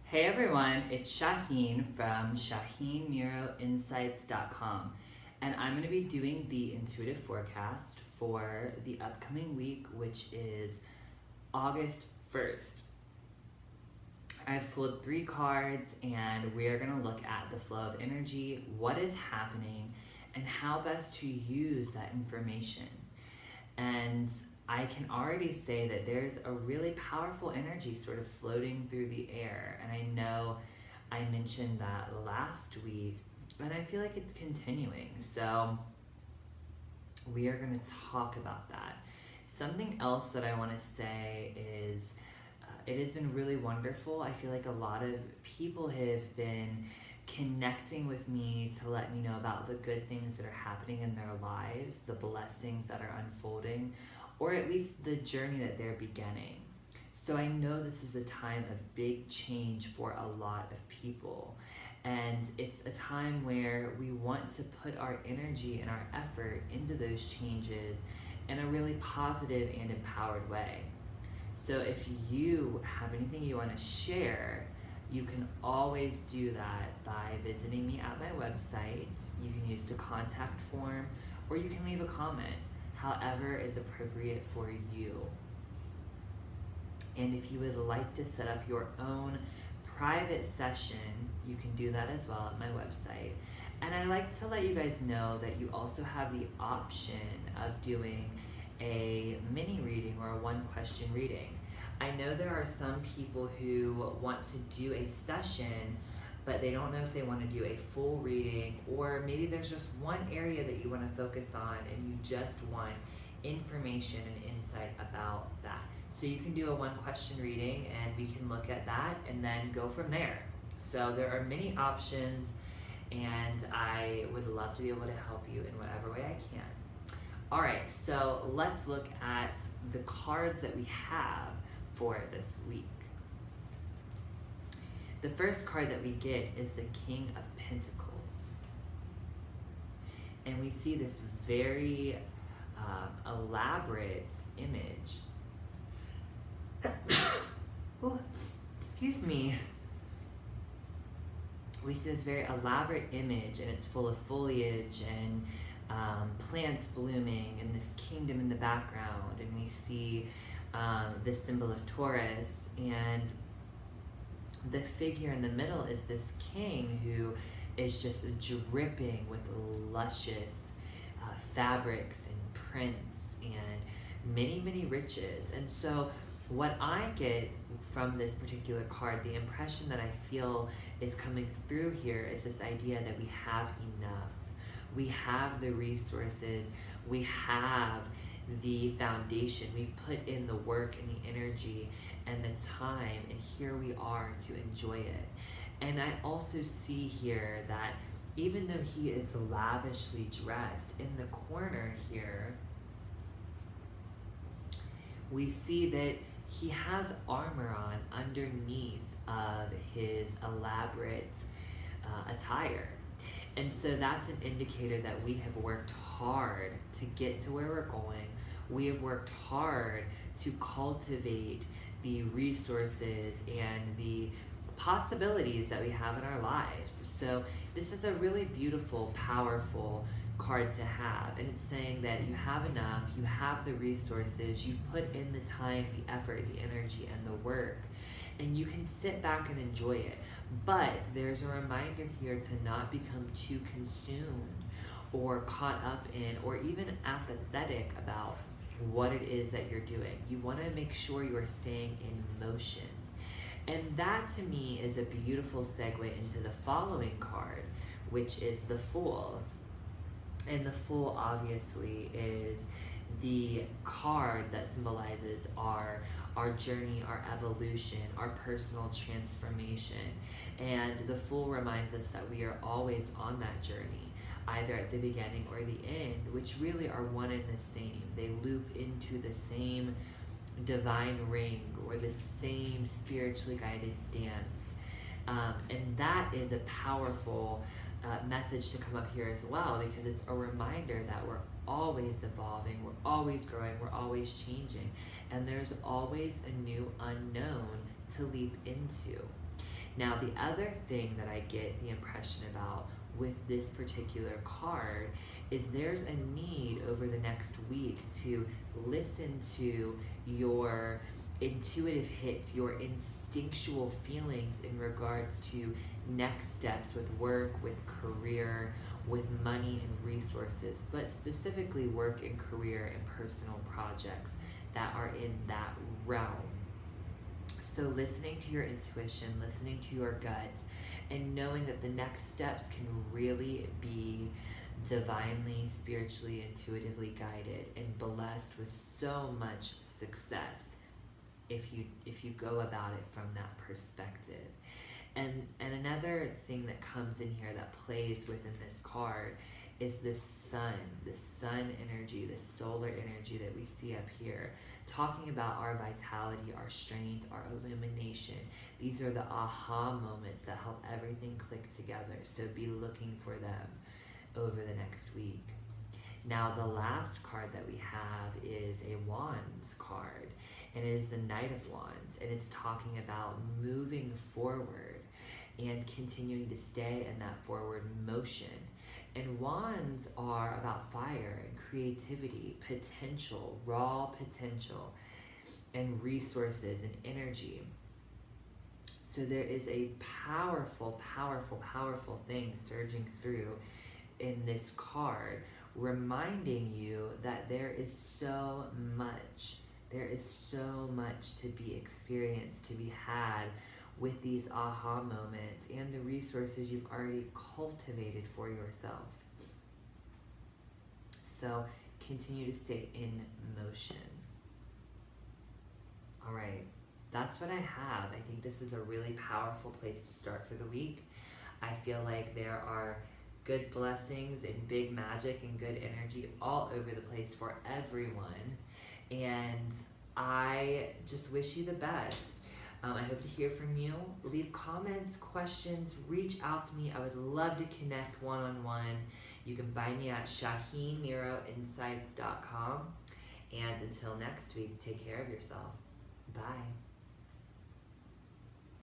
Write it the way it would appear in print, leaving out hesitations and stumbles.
Hey everyone, it's Shaheen from ShaheenMuroInsights.com, and I'm going to be doing the intuitive forecast for the upcoming week, which is August 1st. I've pulled 3 cards, and we're going to look at the flow of energy, what is happening, and how best to use that information. And I can already say that there's a really powerful energy sort of floating through the air. And I know I mentioned that last week, and I feel like it's continuing. So we are going to talk about that. Something else that I want to say is it has been really wonderful. I feel like a lot of people have been connecting with me to let me know about the good things that are happening in their lives, the blessings that are unfolding, or at least the journey that they're beginning. So I know this is a time of big change for a lot of people. And it's a time where we want to put our energy and our effort into those changes in a really positive and empowered way. So if you have anything you want to share, you can always do that by visiting me at my website. You can use the contact form, or you can leave a comment, however is appropriate for you. And if you would like to set up your own private session, you can do that as well at my website. And I like to let you guys know that you also have the option of doing a mini reading or a one question reading. I know there are some people who want to do a session, but they don't know if they want to do a full reading, or maybe there's just one area that you want to focus on and you just want information and insight about that. So you can do a one question reading and we can look at that and then go from there. So there are many options, and I would love to be able to help you in whatever way I can. All right, so let's look at the cards that we have for this week. The first card that we get is the King of Pentacles. And we see this very elaborate image. Oh, excuse me. We see this very elaborate image, and it's full of foliage and plants blooming, and this kingdom in the background. And we see this symbol of Taurus, and the figure in the middle is this king who is just dripping with luscious fabrics and prints and many, many riches. And so what I get from this particular card, the impression that I feel is coming through here, is this idea that we have enough. We have the resources, we have the foundation, we've put in the work and the energy and the time, and here we are to enjoy it. And I also see here that even though he is lavishly dressed, in the corner here, we see that he has armor on underneath of his elaborate attire. And so that's an indicator that we have worked hard to get to where we're going. We have worked hard to cultivate the resources and the possibilities that we have in our lives. So this is a really beautiful, powerful card to have, and it's saying that you have enough, you have the resources, you've put in the time, the effort, the energy, and the work, and you can sit back and enjoy it. But there's a reminder here to not become too consumed or caught up in or even apathetic about what it is that you're doing. You want to make sure you are staying in motion. And that to me is a beautiful segue into the following card, which is the Fool. And the Fool obviously is the card that symbolizes our journey, our evolution, our personal transformation. And the Fool reminds us that we are always on that journey, either at the beginning or the end, which really are one and the same. They loop into the same divine ring or the same spiritually guided dance. And that is a powerful message to come up here as well, because it's a reminder that we're always evolving, we're always growing, we're always changing, and there's always a new unknown to leap into. Now, the other thing that I get the impression about with this particular card is there's a need over the next week to listen to your intuitive hits, your instinctual feelings in regards to next steps with work, with career, with money and resources, but specifically work and career and personal projects that are in that realm. So listening to your intuition, listening to your gut, and knowing that the next steps can really be divinely, spiritually, intuitively guided and blessed with so much success if you go about it from that perspective. And another thing that comes in here that plays within this card is the sun energy, the solar energy that we see up here, talking about our vitality, our strength, our illumination. These are the aha moments that help everything click together. So be looking for them over the next week. Now, the last card that we have is a Wands card, and it is the Knight of Wands, and it's talking about moving forward and continuing to stay in that forward motion. And wands are about fire and creativity, potential, raw potential, and resources and energy. So there is a powerful, powerful, powerful thing surging through in this card, reminding you that there is so much to be experienced, to be had with these aha moments and the resources you've already cultivated for yourself. So continue to stay in motion. All right, that's what I have. I think this is a really powerful place to start for the week. I feel like there are good blessings and big magic and good energy all over the place for everyone. And I just wish you the best. I hope to hear from you. Leave comments, questions, reach out to me. I would love to connect one-on-one. You can find me at ShaheenMiroInsights.com. And until next week, take care of yourself. Bye.